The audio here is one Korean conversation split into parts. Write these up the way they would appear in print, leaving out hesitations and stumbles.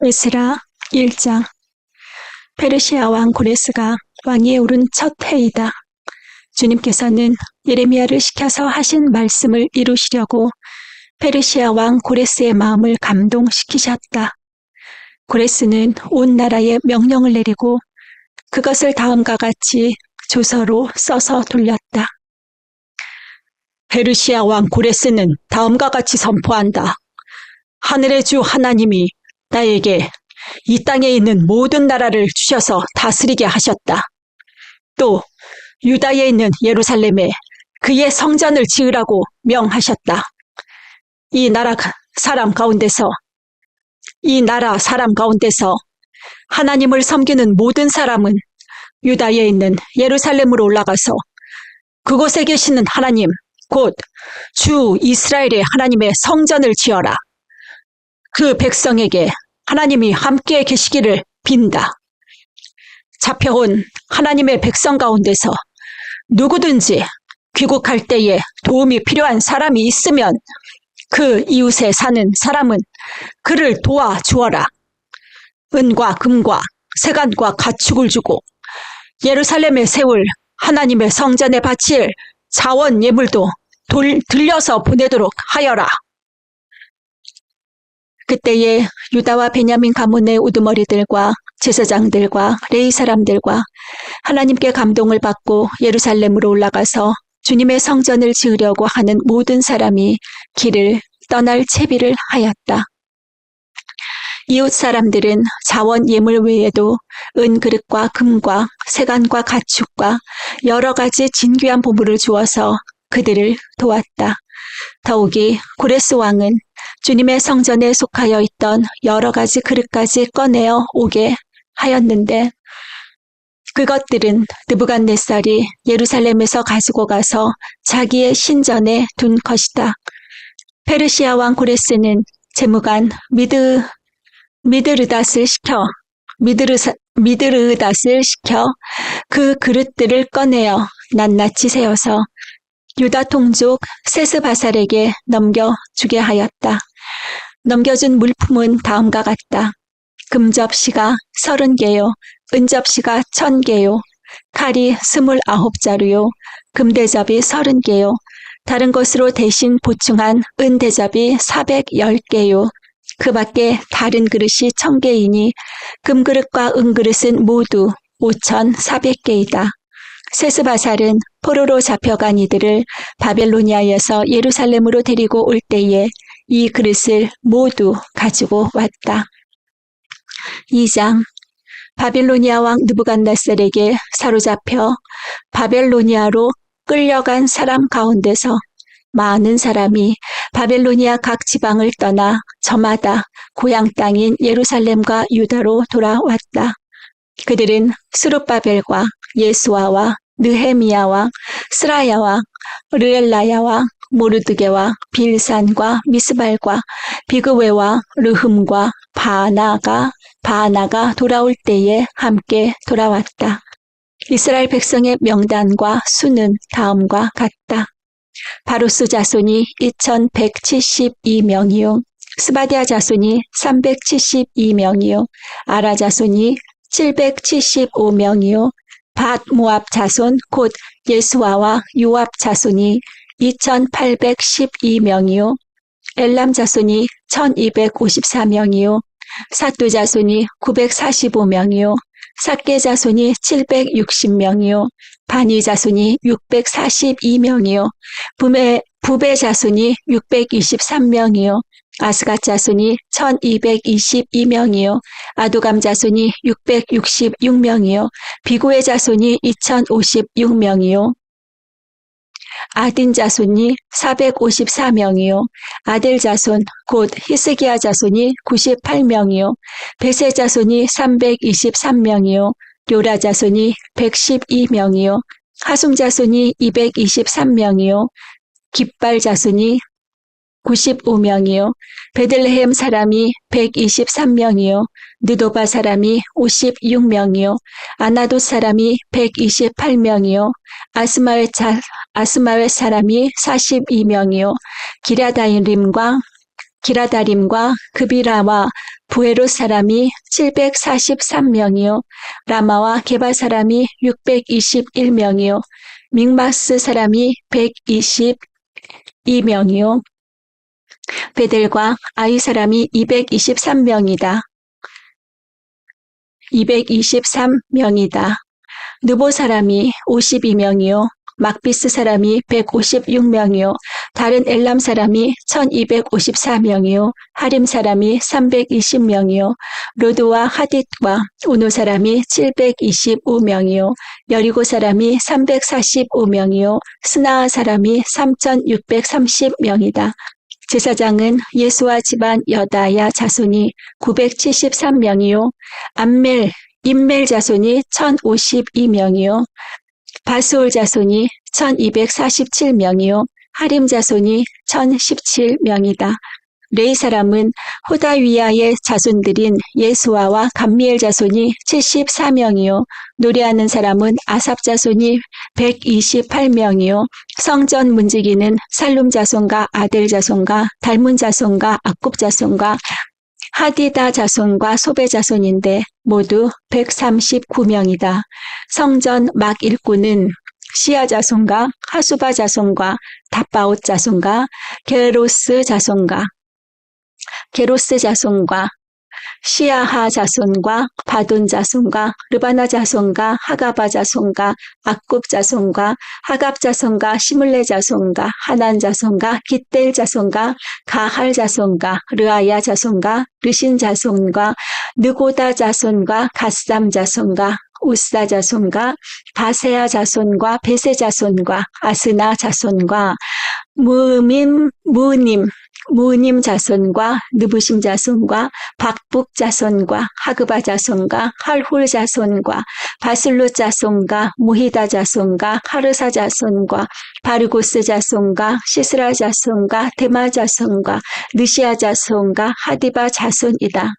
에스라 1장. 페르시아 왕 고레스가 왕위에 오른 첫 해이다. 주님께서는 예레미야를 시켜서 하신 말씀을 이루시려고 페르시아 왕 고레스의 마음을 감동시키셨다. 고레스는 온 나라에 명령을 내리고 그것을 다음과 같이 조서로 써서 돌렸다. 페르시아 왕 고레스는 다음과 같이 선포한다. 하늘의 주 하나님이 나에게 이 땅에 있는 모든 나라를 주셔서 다스리게 하셨다. 또 유다에 있는 예루살렘에 그의 성전을 지으라고 명하셨다. 이 나라 사람 가운데서 하나님을 섬기는 모든 사람은 유다에 있는 예루살렘으로 올라가서 그곳에 계시는 하나님, 곧 주 이스라엘의 하나님의 성전을 지어라. 그 백성에게 하나님이 함께 계시기를 빈다. 잡혀온 하나님의 백성 가운데서 누구든지 귀국할 때에 도움이 필요한 사람이 있으면 그 이웃에 사는 사람은 그를 도와주어라. 은과 금과 세간과 가축을 주고 예루살렘에 세울 하나님의 성전에 바칠 자원 예물도 들려서 보내도록 하여라. 그때에 유다와 베냐민 가문의 우두머리들과 제사장들과 레위 사람들과 하나님께 감동을 받고 예루살렘으로 올라가서 주님의 성전을 지으려고 하는 모든 사람이 길을 떠날 채비를 하였다. 이웃 사람들은 자원 예물 외에도 은그릇과 금과 세간과 가축과 여러 가지 진귀한 보물을 주어서 그들을 도왔다. 더욱이 고레스 왕은 주님의 성전에 속하여 있던 여러 가지 그릇까지 꺼내어 오게 하였는데 그것들은 느부갓네살이 예루살렘에서 가지고 가서 자기의 신전에 둔 것이다. 페르시아 왕 고레스는 재무관 미드르닷을 시켜 그 그릇들을 꺼내어 낱낱이 세어서 유다 통족 세스바살에게 넘겨주게 하였다. 넘겨준 물품은 다음과 같다. 금접시가 30개요, 은접시가 1000개요, 칼이 29자루요, 금대접이 30개요, 다른 것으로 대신 보충한 은대접이 410개요, 그 밖에 다른 그릇이 1000개이니 금그릇과 은그릇은 모두 5400개이다. 세스바살은 포로로 잡혀간 이들을 바벨로니아에서 예루살렘으로 데리고 올 때에 이 그릇을 모두 가지고 왔다. 2장. 바벨로니아 왕 느부갓네살에게 사로잡혀 바벨로니아로 끌려간 사람 가운데서 많은 사람이 바벨로니아 각 지방을 떠나 저마다 고향 땅인 예루살렘과 유다로 돌아왔다. 그들은 스룹바벨과 예수아와 느헤미야와 스라야와 르엘라야와 모르드게와 빌산과 미스발과 비그웨와 르흠과 바하나가 돌아올 때에 함께 돌아왔다. 이스라엘 백성의 명단과 수는 다음과 같다. 바로스 자손이 2172명이요, 스바디아 자손이 372명이요, 아라 자손이 775명이요, 밧 모압 자손 곧 예수아와 요압 자손이 2812명이요, 엘람 자손이 1254명이요, 사뚜 자손이 945명이요, 삭게 자손이 760명이요, 바니 자손이 642명이요, 부베 자손이 623명이요, 아스갓 자손이 1222명이요, 아도감 자손이 666명이요, 비고의 자손이 2056명이요, 아딘 자손이 454명이요, 아델 자손 곧 히스기야 자손이 98명이요, 베세 자손이 323명이요, 요라 자손이 112명이요, 하숨 자손이 223명이요, 깃발 자손이 95명이요, 베들레헴 사람이 123명이요, 느도바 사람이 56명이요, 아나돗 사람이 128명이요, 아스마웻 사람이 42명이요, 기라다림과 그비라와 부에롯 사람이 743명이요 라마와 게바 사람이 621명이요 믹마스 사람이 122명이요 베델과 아이 사람이 223명이다. 느보 사람이 52명이요 막비스 사람이 156명이요 다른 엘람 사람이 1254명이요 하림 사람이 320명이요 로드와 하딧과 우노 사람이 725명이요 여리고 사람이 345명이요 스나아 사람이 3630명이다. 제사장은 예수와 집안 여다야 자손이 973명이요 임멜 자손이 1052명이요 바스올 자손이 1247명이요 하림 자손이 1017명이다. 레이 사람은 호다위야의 자손들인 예수아와 감미엘 자손이 74명이요 노래하는 사람은 아삽 자손이 128명이요 성전 문지기는 살룸 자손과 아델 자손과 달문 자손과 악굽 자손과 하디다 자손과 소베 자손인데 모두 139명이다. 성전 막 일꾼은 시아 자손과 하수바 자손과 다바옷 자손과 게로스 자손과 시아하 자손과 바돈 자손과 르바나 자손과 하가바 자손과 악굽 자손과 하갑 자손과 시물레 자손과 하난 자손과 깃델 자손과 가할 자손과 르아야 자손과 르신 자손과 느고다 자손과 갓삼 자손과 우사 자손과 바세아 자손과 베세 자손과 아스나 자손과 무님 자손과 느부심 자손과 박북 자손과 하그바 자손과 할훌 자손과 바슬루 자손과 무히다 자손과 하르사 자손과 바르고스 자손과 시스라 자손과 데마 자손과 느시아 자손과 하디바 자손이다.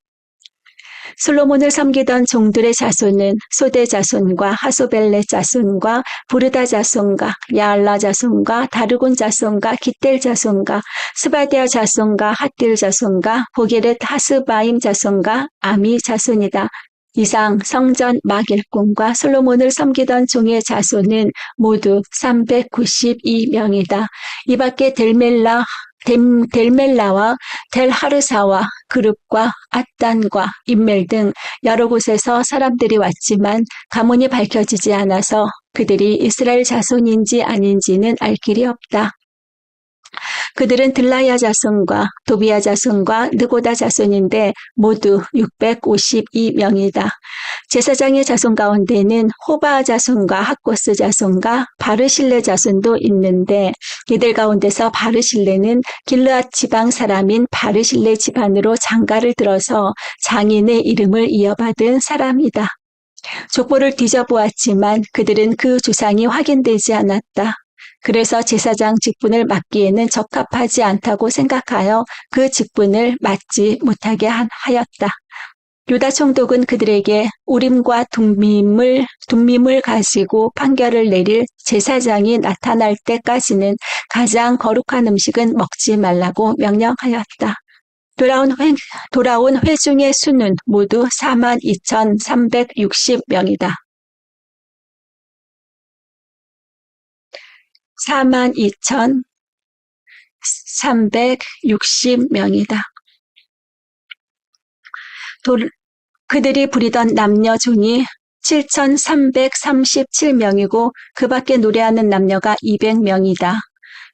솔로몬을 섬기던 종들의 자손은 소대 자손과 하소벨렛 자손과 부르다 자손과 야알라 자손과 다르곤 자손과 깃델 자손과 스바디아 자손과 핫딜 자손과 보게렛 하스바임 자손과 아미 자손이다. 이상 성전 막일꾼과 솔로몬을 섬기던 종의 자손은 모두 392명이다. 이 밖에 델멜라와 델하르사와 그룹과 앗단과 임멜 등 여러 곳에서 사람들이 왔지만 가문이 밝혀지지 않아서 그들이 이스라엘 자손인지 아닌지는 알 길이 없다. 그들은 들라야 자손과 도비야 자손과 느고다 자손인데 모두 652명이다. 제사장의 자손 가운데는 호바 자손과 학고스 자손과 바르실레 자손도 있는데 이들 가운데서 바르실레는 길르앗 지방 사람인 바르실레 집안으로 장가를 들어서 장인의 이름을 이어받은 사람이다. 족보를 뒤져보았지만 그들은 그 주상이 확인되지 않았다. 그래서 제사장 직분을 맡기에는 적합하지 않다고 생각하여 그 직분을 맡지 못하게 하였다. 유다 총독은 그들에게 우림과 둠밈을 가지고 판결을 내릴 제사장이 나타날 때까지는 가장 거룩한 음식은 먹지 말라고 명령하였다. 돌아온 회중의 수는 모두 42,360명이다. 42,360명이다. 그들이 부리던 남녀 종이 7,337명이고 그 밖에 노래하는 남녀가 200명이다.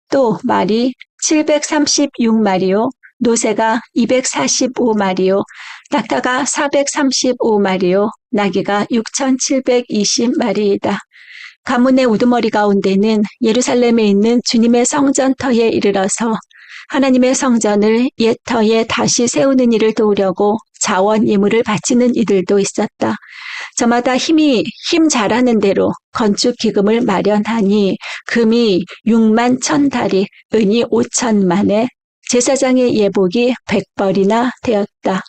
또 말이 736마리요. 노새가 245마리요. 낙타가 435마리요. 나귀가 6,720마리이다. 가문의 우두머리 가운데는 예루살렘에 있는 주님의 성전터에 이르러서 하나님의 성전을 옛 터에 다시 세우는 일을 도우려고 자원 예물을 바치는 이들도 있었다. 저마다 힘 잘하는 대로 건축 기금을 마련하니 금이 6만 1,000다리, 은이 5천만에 제사장의 예복이 100벌이나 되었다.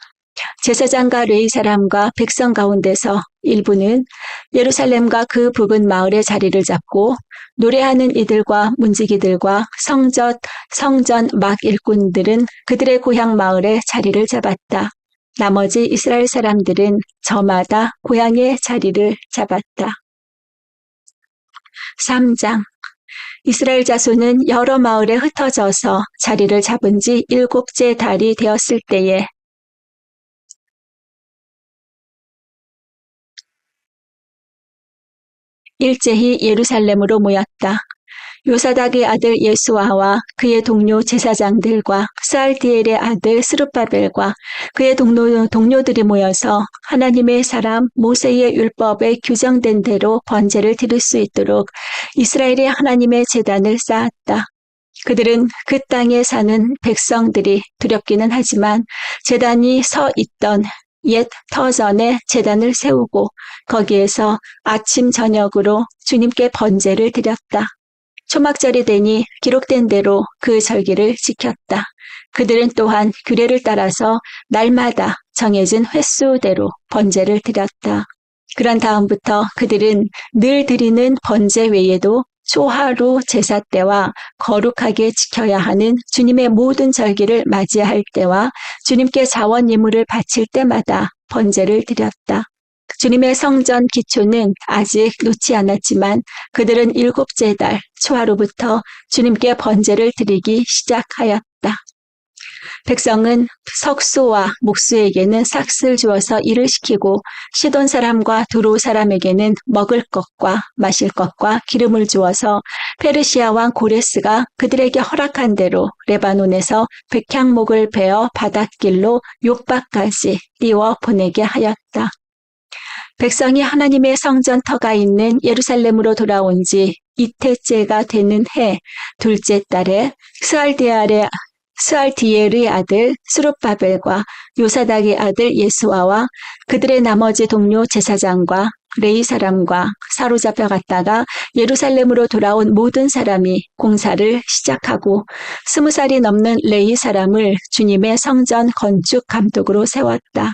제사장과 레위 사람과 백성 가운데서 일부는 예루살렘과 그 부근 마을에 자리를 잡고 노래하는 이들과 문지기들과 성전 막 일꾼들은 그들의 고향 마을에 자리를 잡았다. 나머지 이스라엘 사람들은 저마다 고향의 자리를 잡았다. 3장. 이스라엘 자손은 여러 마을에 흩어져서 자리를 잡은 지 7째 달이 되었을 때에 일제히 예루살렘으로 모였다. 요사닥의 아들 예수아와 그의 동료 제사장들과 스알디엘의 아들 스룹바벨과 그의 동료들이 모여서 하나님의 사람 모세의 율법에 규정된 대로 번제를 드릴 수 있도록 이스라엘의 하나님의 제단을 쌓았다. 그들은 그 땅에 사는 백성들이 두렵기는 하지만 제단이 서 있던 옛 터전에 제단을 세우고 거기에서 아침 저녁으로 주님께 번제를 드렸다. 초막절이 되니 기록된 대로 그 절기를 지켰다. 그들은 또한 규례를 따라서 날마다 정해진 횟수대로 번제를 드렸다. 그런 다음부터 그들은 늘 드리는 번제 외에도 초하루 제사 때와 거룩하게 지켜야 하는 주님의 모든 절기를 맞이할 때와 주님께 자원 예물을 바칠 때마다 번제를 드렸다. 주님의 성전 기초는 아직 놓지 않았지만 그들은 7째 달 초하루부터 주님께 번제를 드리기 시작하였다. 백성은 석수와 목수에게는 삭슬 주어서 일을 시키고 시돈 사람과 두로 사람에게는 먹을 것과 마실 것과 기름을 주어서 페르시아 왕 고레스가 그들에게 허락한 대로 레바논에서 백향목을 베어 바닷길로 욥바까지 띄워 보내게 하였다. 백성이 하나님의 성전터가 있는 예루살렘으로 돌아온 지 이태째가 되는 해 둘째 달에 스알디엘의 아들 스룹바벨과 요사닥의 아들 예수아와 그들의 나머지 동료 제사장과 레위 사람과 사로잡혀 갔다가 예루살렘으로 돌아온 모든 사람이 공사를 시작하고 20살이 넘는 레위 사람을 주님의 성전 건축 감독으로 세웠다.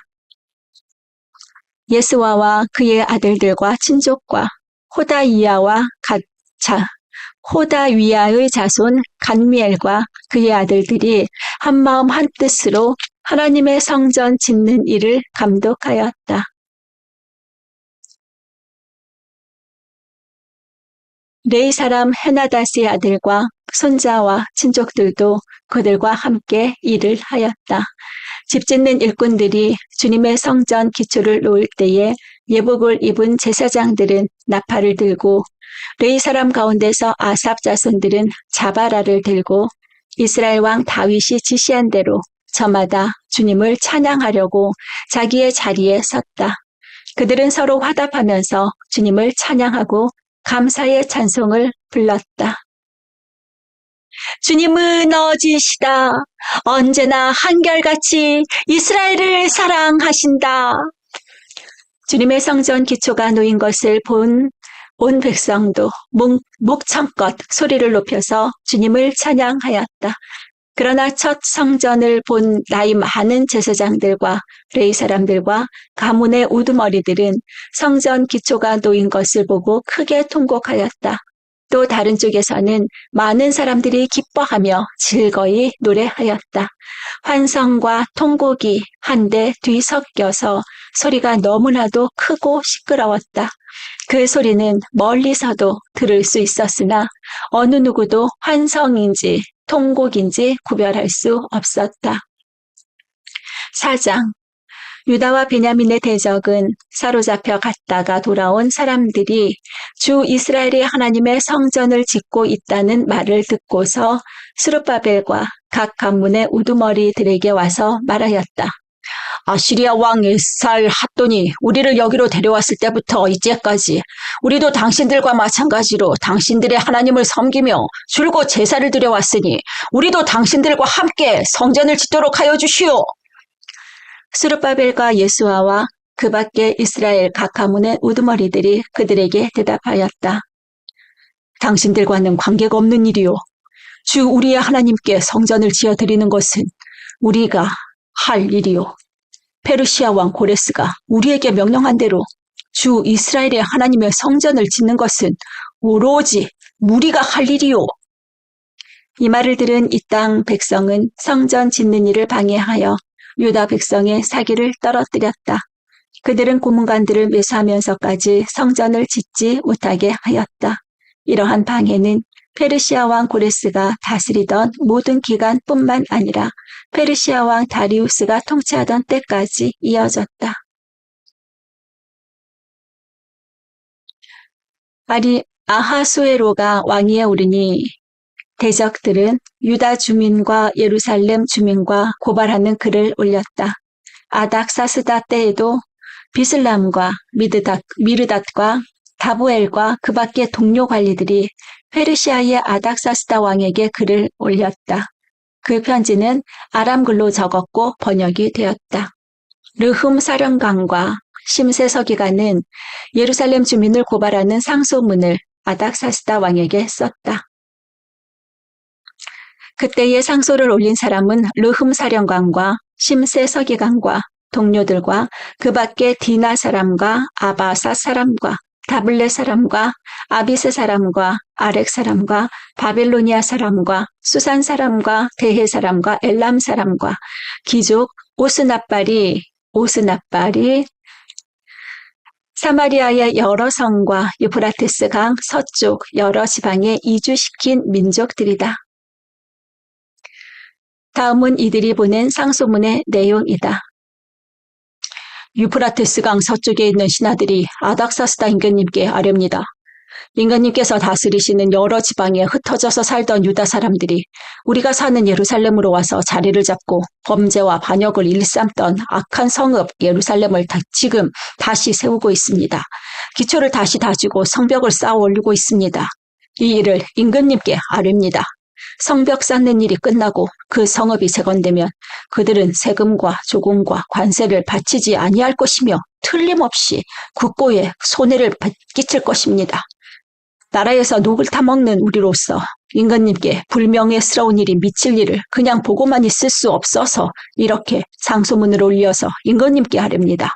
예수아와 그의 아들들과 친족과 호다위야의 자손 간미엘과 그의 아들들이 한마음 한뜻으로 하나님의 성전 짓는 일을 감독하였다. 레위 사람 헤나다스의 아들과 손자와 친족들도 그들과 함께 일을 하였다. 집 짓는 일꾼들이 주님의 성전 기초를 놓을 때에 예복을 입은 제사장들은 나팔을 들고 레위 사람 가운데서 아삽 자손들은 자바라를 들고 이스라엘 왕 다윗이 지시한 대로 저마다 주님을 찬양하려고 자기의 자리에 섰다. 그들은 서로 화답하면서 주님을 찬양하고 감사의 찬송을 불렀다. 주님은 어지시다. 언제나 한결같이 이스라엘을 사랑하신다. 주님의 성전 기초가 놓인 것을 본 온 백성도 목청껏 소리를 높여서 주님을 찬양하였다. 그러나 첫 성전을 본 나이 많은 제사장들과 레위 사람들과 가문의 우두머리들은 성전 기초가 놓인 것을 보고 크게 통곡하였다. 또 다른 쪽에서는 많은 사람들이 기뻐하며 즐거이 노래하였다. 환성과 통곡이 한데 뒤섞여서 소리가 너무나도 크고 시끄러웠다. 그 소리는 멀리서도 들을 수 있었으나 어느 누구도 환성인지 통곡인지 구별할 수 없었다. 4장. 유다와 베냐민의 대적은 사로잡혀 갔다가 돌아온 사람들이 주 이스라엘의 하나님의 성전을 짓고 있다는 말을 듣고서 스룹바벨과 각 가문의 우두머리들에게 와서 말하였다. 아시리아 왕 에살 핫돈이 우리를 여기로 데려왔을 때부터 이제까지 우리도 당신들과 마찬가지로 당신들의 하나님을 섬기며 줄곧 제사를 드려왔으니 우리도 당신들과 함께 성전을 짓도록 하여 주시오. 스룹바벨과 예수아와 그 밖에 이스라엘 각 가문의 우두머리들이 그들에게 대답하였다. 당신들과는 관계가 없는 일이요. 주 우리의 하나님께 성전을 지어드리는 것은 우리가 할 일이요. 페르시아 왕 고레스가 우리에게 명령한 대로 주 이스라엘의 하나님의 성전을 짓는 것은 오로지 우리가 할 일이요. 이 말을 들은 이 땅 백성은 성전 짓는 일을 방해하여 유다 백성의 사기를 떨어뜨렸다. 그들은 고문관들을 매수하면서까지 성전을 짓지 못하게 하였다. 이러한 방해는 페르시아 왕 고레스가 다스리던 모든 기간뿐만 아니라 페르시아 왕 다리우스가 통치하던 때까지 이어졌다. 아하수에로가 왕위에 오르니 대적들은 유다 주민과 예루살렘 주민과 고발하는 글을 올렸다. 아닥사스다 때에도 비슬람과 미르닷과 다부엘과 그 밖의 동료 관리들이 페르시아의 아닥사스다 왕에게 글을 올렸다. 그 편지는 아람글로 적었고 번역이 되었다. 르흠 사령관과 심세 서기관은 예루살렘 주민을 고발하는 상소문을 아닥사스다 왕에게 썼다. 그때의 상소를 올린 사람은 르흠 사령관과 심세 서기관과 동료들과 그 밖에 디나 사람과 아바사 사람과 다블레 사람과 아비스 사람과 아렉 사람과 바빌로니아 사람과 수산 사람과 대해 사람과 엘람 사람과 귀족 오스납발이 사마리아의 여러 성과 유프라테스 강 서쪽 여러 지방에 이주시킨 민족들이다. 다음은 이들이 보낸 상소문의 내용이다. 유프라테스 강 서쪽에 있는 신하들이 아닥사스다 임금님께 아뢰옵니다. 임금님께서 다스리시는 여러 지방에 흩어져서 살던 유다 사람들이 우리가 사는 예루살렘으로 와서 자리를 잡고 범죄와 반역을 일삼던 악한 성읍 예루살렘을 지금 다시 세우고 있습니다. 기초를 다시 다지고 성벽을 쌓아 올리고 있습니다. 이 일을 임금님께 아뢰옵니다. 성벽 쌓는 일이 끝나고 그 성읍이 재건되면 그들은 세금과 조공과 관세를 바치지 아니할 것이며 틀림없이 국고에 손해를 끼칠 것입니다. 나라에서 녹을 타먹는 우리로서 임금님께 불명예스러운 일이 미칠 일을 그냥 보고만 있을 수 없어서 이렇게 상소문을 올려서 임금님께 하렵니다.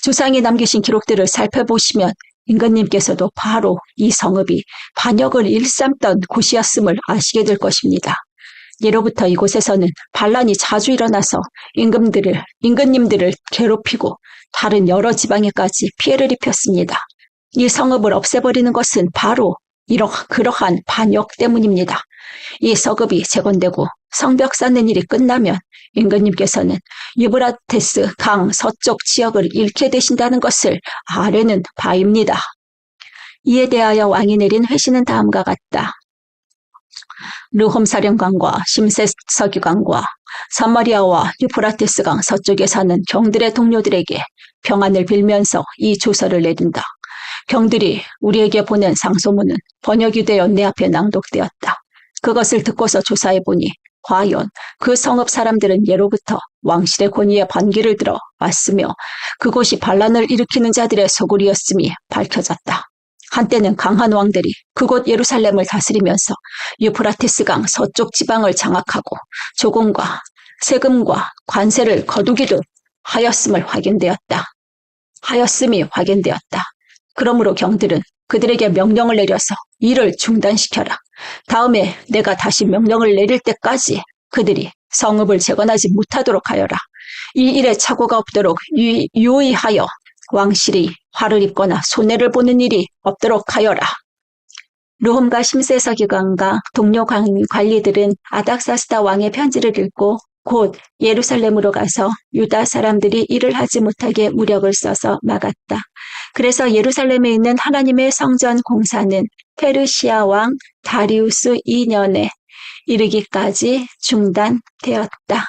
조상이 남기신 기록들을 살펴보시면 임금님께서도 바로 이 성읍이 반역을 일삼던 곳이었음을 아시게 될 것입니다. 예로부터 이곳에서는 반란이 자주 일어나서 임금님들을 괴롭히고 다른 여러 지방에까지 피해를 입혔습니다. 이 성읍을 없애버리는 것은 바로 그러한 반역 때문입니다. 이 성읍이 재건되고 성벽 쌓는 일이 끝나면 임금님께서는 유브라테스 강 서쪽 지역을 잃게 되신다는 것을 아뢰는 바입니다. 이에 대하여 왕이 내린 회신은 다음과 같다. 르홈 사령관과 심세 서기관과 사마리아와 유프라테스 강 서쪽에 사는 경들의 동료들에게 평안을 빌면서 이 조서를 내린다. 경들이 우리에게 보낸 상소문은 번역이 되어 내 앞에 낭독되었다. 그것을 듣고서 조사해보니 과연 그 성읍 사람들은 예로부터 왕실의 권위에 반기를 들어 왔으며 그곳이 반란을 일으키는 자들의 소굴이었음이 밝혀졌다. 한때는 강한 왕들이 그곳 예루살렘을 다스리면서 유프라테스 강 서쪽 지방을 장악하고 조공과 세금과 관세를 거두기도 하였음이 확인되었다. 그러므로 경들은 그들에게 명령을 내려서 일을 중단시켜라. 다음에 내가 다시 명령을 내릴 때까지 그들이 성읍을 재건하지 못하도록 하여라. 이 일에 착오가 없도록 유의하여 왕실이 화를 입거나 손해를 보는 일이 없도록 하여라. 르홈과 심세 서기관과 동료 관리들은 아닥사스다 왕의 편지를 읽고 곧 예루살렘으로 가서 유다 사람들이 일을 하지 못하게 무력을 써서 막았다. 그래서 예루살렘에 있는 하나님의 성전 공사는 페르시아 왕 다리우스 2년에 이르기까지 중단되었다.